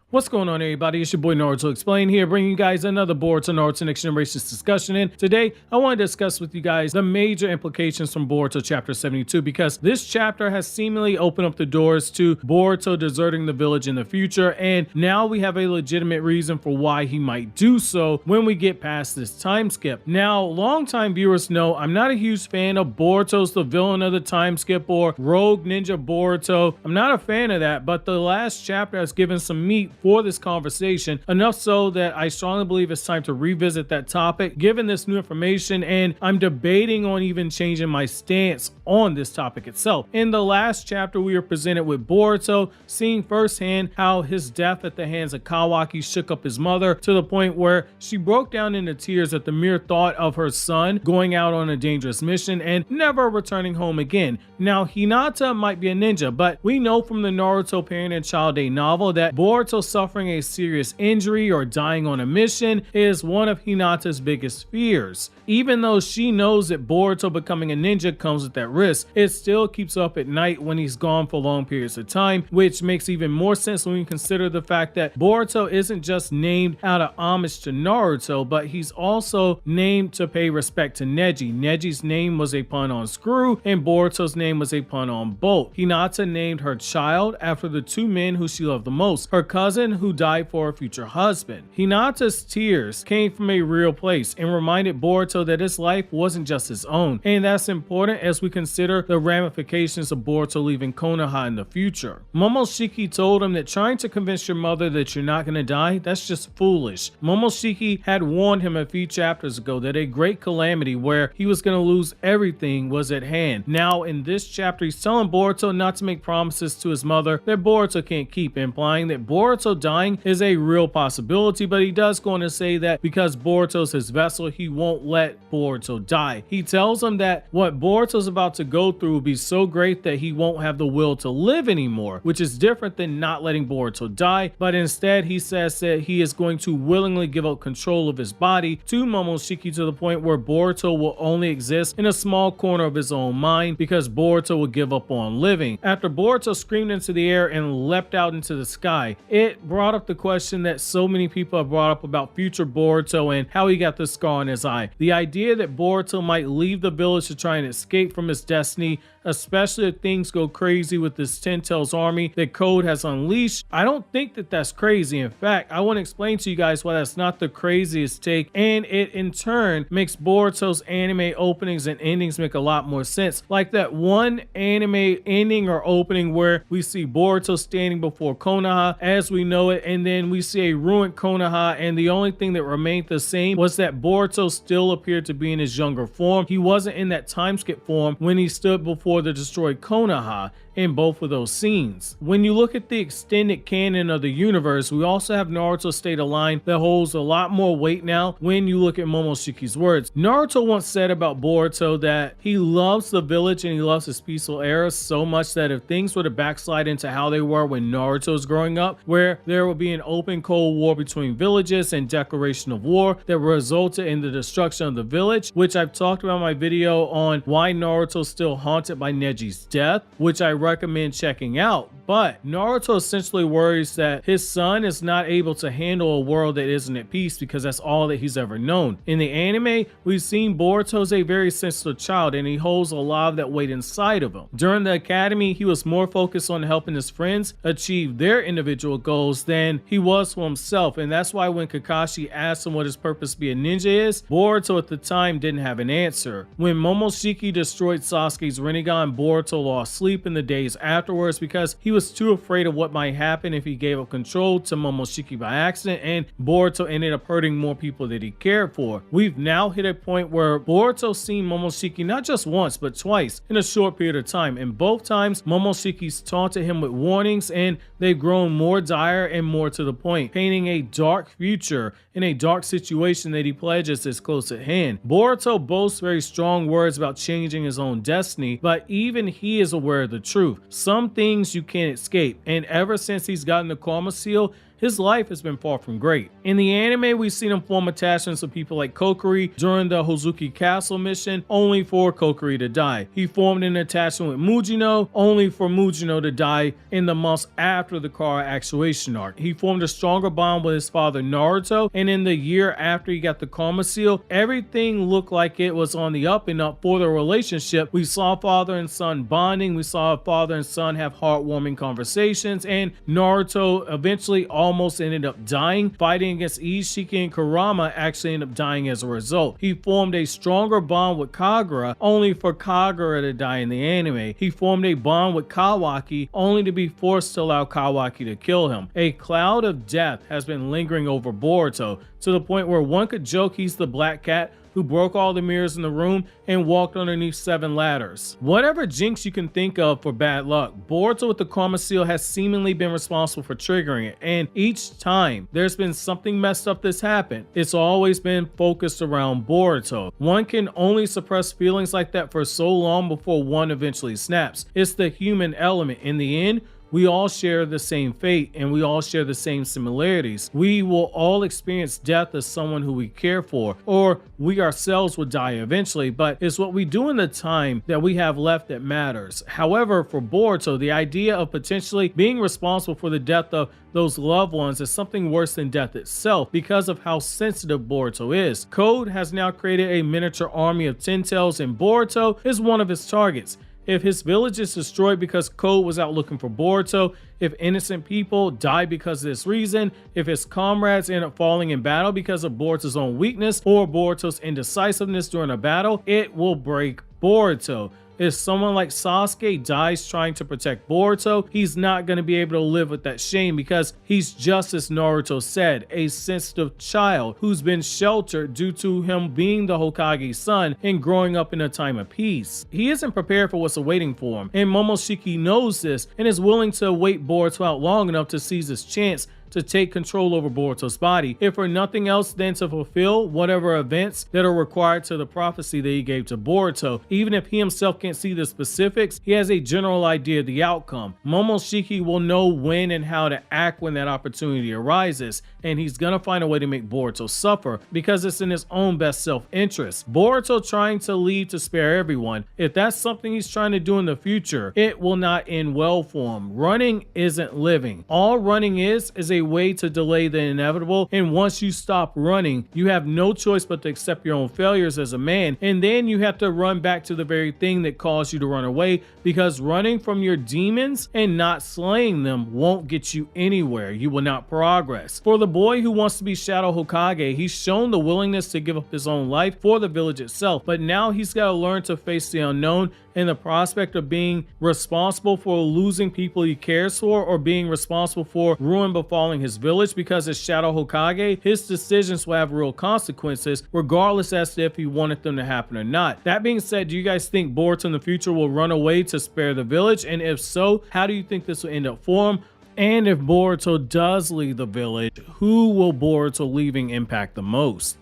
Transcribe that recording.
What's going on, everybody? It's your boy Naruto Explain here, bringing you guys another Boruto Naruto Next Generations discussion. And today, I want to discuss with you guys the major implications from Boruto Chapter 72, because this chapter has seemingly opened up the doors to Boruto deserting the village in the future, and now we have a legitimate reason for why he might do so when we get past this time skip. Now, longtime viewers know I'm not a huge fan of Boruto's the villain of the time skip or Rogue Ninja Boruto. I'm not a fan of that, but the last chapter has given some meat for this conversation, enough so that I strongly believe it's time to revisit that topic given this new information, and I'm debating on even changing my stance on this topic itself. In the last chapter, we were presented with Boruto seeing firsthand how his death at the hands of Kawaki shook up his mother to the point where she broke down into tears at the mere thought of her son going out on a dangerous mission and never returning home again. Now, Hinata might be a ninja, but we know from the Naruto Parent and Child Day novel that Boruto suffering a serious injury or dying on a mission is one of Hinata's biggest fears. Even though she knows that Boruto becoming a ninja comes with that risk, it still keeps her up at night when he's gone for long periods of time, which makes even more sense when we consider the fact that Boruto isn't just named out of homage to Naruto, but he's also named to pay respect to Neji. Neji's name was a pun on screw, and Boruto's name was a pun on bolt. Hinata named her child after the two men who she loved the most, her cousin who died for her future husband. Hinata's tears came from a real place and reminded Boruto that his life wasn't just his own, and that's important as we consider the ramifications of Boruto leaving Konoha in the future. Momoshiki told him that trying to convince your mother that you're not going to die, that's just foolish. Momoshiki had warned him a few chapters ago that a great calamity where he was going to lose everything was at hand. Now in this chapter, he's telling Boruto not to make promises to his mother that Boruto can't keep, implying that Boruto dying is a real possibility, but he does go on to say that because Boruto's his vessel, he won't let Boruto die. He tells him that what Boruto's about to go through will be so great that he won't have the will to live anymore, which is different than not letting Boruto die, but instead he says that he is going to willingly give up control of his body to Momoshiki to the point where Boruto will only exist in a small corner of his own mind because Boruto will give up on living. After Boruto screamed into the air and leapt out into the sky, it brought up the question that so many people have brought up about future Boruto and how he got the scar on his eye. The idea that Boruto might leave the village to try and escape from his destiny, especially if things go crazy with this Ten Tails army that Code has unleashed. I don't think that that's crazy. In fact, I want to explain to you guys why that's not the craziest take, and it in turn makes Boruto's anime openings and endings make a lot more sense. Like that one anime ending or opening where we see Boruto standing before Konoha as we know it, and then we see a ruined Konoha, and the only thing that remained the same was that Boruto still appeared to be in his younger form. He wasn't in that time skip form when he stood before the destroyed Konoha in both of those scenes. When you look at the extended canon of the universe, we also have Naruto state a line that holds a lot more weight now when you look at Momoshiki's words. Naruto once said about Boruto that he loves the village and he loves his peaceful era so much that if things were to backslide into how they were when Naruto was growing up, where there would be an open cold war between villages and declaration of war that resulted in the destruction of the village, which I've talked about in my video on why Naruto's still haunted by Neji's death, which I recommend checking out. But Naruto essentially worries that his son is not able to handle a world that isn't at peace because that's all that he's ever known. In the anime, we've seen Boruto's a very sensitive child and he holds a lot of that weight inside of him. During the academy, he was more focused on helping his friends achieve their individual goals than he was for himself, and that's why when Kakashi asked him what his purpose to be a ninja is, Boruto at the time didn't have an answer. When Momoshiki destroyed Sasuke's Rinnegan, Boruto lost sleep in the days afterwards because he was too afraid of what might happen if he gave up control to Momoshiki by accident, and Boruto ended up hurting more people that he cared for. We've now hit a point where Boruto's seen Momoshiki not just once but twice in a short period of time, and both times Momoshiki's taunted him with warnings and they've grown more dire and more to the point, painting a dark future in a dark situation that he pledges is close at hand. Boruto boasts very strong words about changing his own destiny, but even he is aware of the truth. Some things you can't escape, and ever since he's gotten the Karma Seal, his life has been far from great. In the anime, we've seen him form attachments with people like Kokiri during the Hozuki Castle mission, only for Kokiri to die. He formed an attachment with Mujino, only for Mujino to die in the months after the Kara actuation arc. He formed a stronger bond with his father Naruto, and in the year after he got the Karma Seal, everything looked like it was on the up and up for the relationship. We saw father and son bonding, we saw father and son have heartwarming conversations, and Naruto eventually almost ended up dying. Fighting against Ishiki and Kurama actually ended up dying as a result. He formed a stronger bond with Kagura, only for Kagura to die in the anime. He formed a bond with Kawaki, only to be forced to allow Kawaki to kill him. A cloud of death has been lingering over Boruto, to the point where one could joke he's the black cat who broke all the mirrors in the room and walked underneath 7 ladders. Whatever jinx you can think of for bad luck, Boruto with the Karma Seal has seemingly been responsible for triggering it, and each time there's been something messed up that's happened, it's always been focused around Boruto. One can only suppress feelings like that for so long before one eventually snaps. It's the human element. In the end, we all share the same fate and we all share the same similarities. We will all experience death as someone who we care for, or we ourselves will die eventually, but it's what we do in the time that we have left that matters. However, for Boruto, the idea of potentially being responsible for the death of those loved ones is something worse than death itself because of how sensitive Boruto is. Code has now created a miniature army of Ten-Tails, and Boruto is one of his targets. If his village is destroyed because Code was out looking for Boruto, if innocent people die because of this reason, if his comrades end up falling in battle because of Boruto's own weakness or Boruto's indecisiveness during a battle, it will break Boruto. If someone like Sasuke dies trying to protect Boruto, he's not going to be able to live with that shame because he's just, as Naruto said, a sensitive child who's been sheltered due to him being the Hokage's son and growing up in a time of peace. He isn't prepared for what's awaiting for him, and Momoshiki knows this and is willing to wait Boruto out long enough to seize his chance to take control over Boruto's body, if for nothing else than to fulfill whatever events that are required to the prophecy that he gave to Boruto. Even if he himself can't see the specifics, he has a general idea of the outcome. Momoshiki will know when and how to act when that opportunity arises, and he's gonna find a way to make Boruto suffer because it's in his own best self-interest. Boruto trying to leave to spare everyone, if that's something he's trying to do in the future, it will not end well for him. Running isn't living. All running is a way to delay the inevitable, and once you stop running, you have no choice but to accept your own failures as a man, and then you have to run back to the very thing that caused you to run away, because running from your demons and not slaying them won't get you anywhere. You will not progress. For the boy who wants to be Shadow Hokage, he's shown the willingness to give up his own life for the village itself, but now he's got to learn to face the unknown and the prospect of being responsible for losing people he cares for, or being responsible for ruin befalling his village, because as Shadow Hokage, his decisions will have real consequences regardless as to if he wanted them to happen or not. That being said, do you guys think Boruto in the future will run away to spare the village? And if so, how do you think this will end up for him? And if Boruto does leave the village, who will Boruto leaving impact the most?